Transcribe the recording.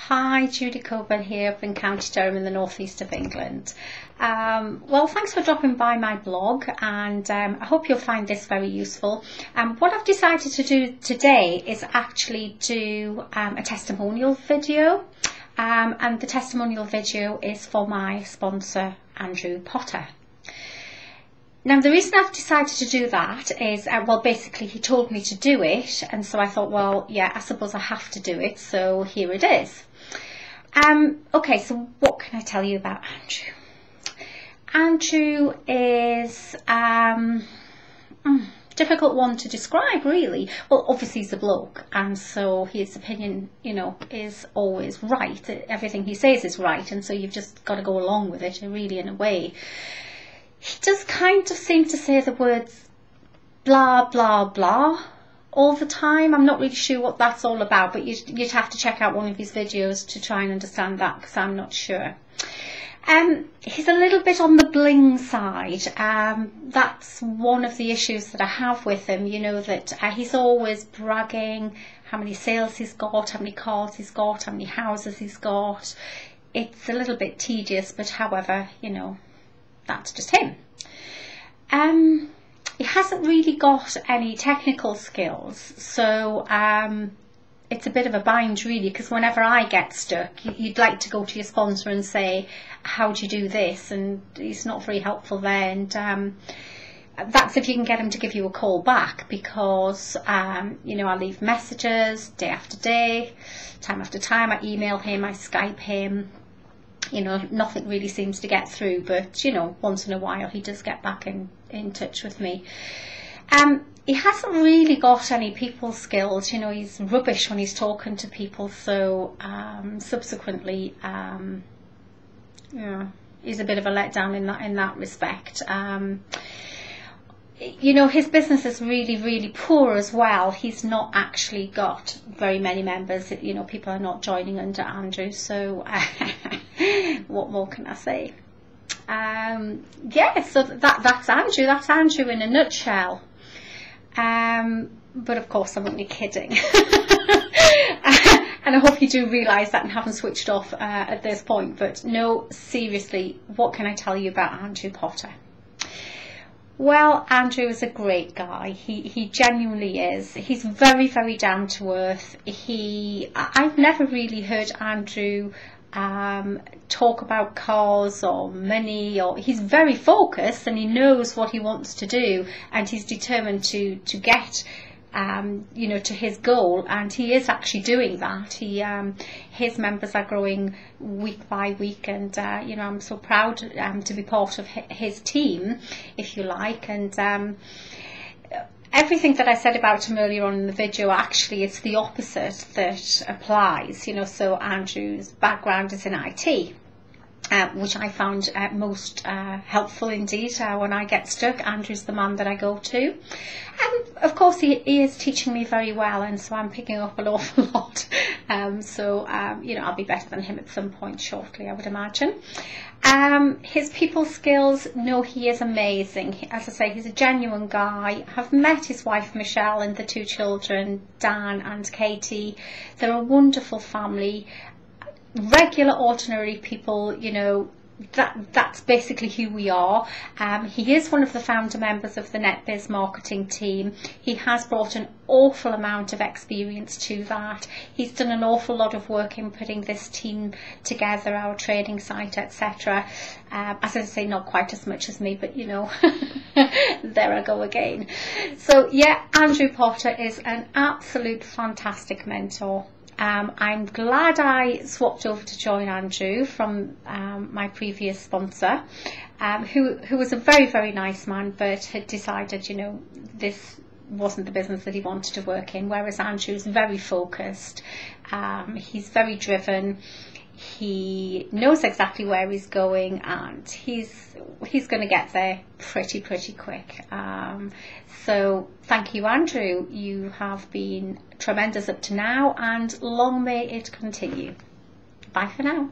Hi, Julie Cockburn here up in County Durham in the northeast of England. Well, thanks for dropping by my blog, and I hope you'll find this very useful. What I've decided to do today is actually do a testimonial video, and the testimonial video is for my sponsor, Andrew Potter. Now, the reason I've decided to do that is, well, basically he told me to do it, and so I thought, well, yeah, I suppose I have to do it, so here it is. Okay, so what can I tell you about Andrew? Andrew is difficult one to describe, really. Well, obviously he's a bloke, and so his opinion, you know, is always right. Everything he says is right, and so you've just got to go along with it, really, in a way. He does kind of seem to say the words blah, blah, blah all the time. I'm not really sure what that's all about, but you'd have to check out one of his videos to try and understand that, because I'm not sure. He's a little bit on the bling side. That's one of the issues that I have with him, you know, that he's always bragging how many sales he's got, how many cars he's got, how many houses he's got. It's a little bit tedious, but however, you know, that's just him. He hasn't really got any technical skills, so it's a bit of a bind, really, because whenever I get stuck, you'd like to go to your sponsor and say, how do you do this? And he's not very helpful there, and that's if you can get him to give you a call back, because you know, I leave messages day after day, time after time. I email him, I Skype him. You know, nothing really seems to get through, but you know, once in a while he does get back in touch with me. He hasn't really got any people skills. You know, he's rubbish when he's talking to people, so subsequently yeah, he's a bit of a letdown in that respect. You know, his business is really poor as well. He's not actually got very many members. You know, people are not joining under Andrew, so what more can I say? Yeah, so that's Andrew. That's Andrew in a nutshell. But of course, I'm only kidding. And I hope you do realise that and haven't switched off at this point. But no, seriously, what can I tell you about Andrew Potter? Well, Andrew is a great guy. He genuinely is. He's very down to earth. I've never really heard Andrew talk about cars or money, or he's very focused and he knows what he wants to do, and he's determined to get you know, to his goal, and he is actually doing that. His members are growing week by week, and you know, I'm so proud to be part of his team, if you like. And everything that I said about him earlier on in the video, actually it's the opposite that applies. You know, so Andrew's background is in IT. Which I found most helpful indeed. When I get stuck, Andrew's the man that I go to. And of course he is teaching me very well, and so I'm picking up an awful lot. You know, I'll be better than him at some point shortly, I would imagine. His people skills, no, he is amazing. As I say, he's a genuine guy. I've met his wife Michelle and the two children, Dan and Katie. They're a wonderful family. Regular, ordinary people, you know, that's basically who we are. He is one of the founder members of the NetBiz marketing team. He has brought an awful amount of experience to that. He's done an awful lot of work in putting this team together, our trading site, etc. As I say, not quite as much as me, but you know, there I go again. So yeah, Andrew Potter is an absolute fantastic mentor. I'm glad I swapped over to join Andrew from my previous sponsor, who was a very nice man, but had decided, you know, this wasn't the business that he wanted to work in, whereas Andrew is very focused. He's very driven. He knows exactly where he's going, and he's going to get there pretty quick. So thank you, Andrew. You have been tremendous up to now, and long may it continue. Bye for now.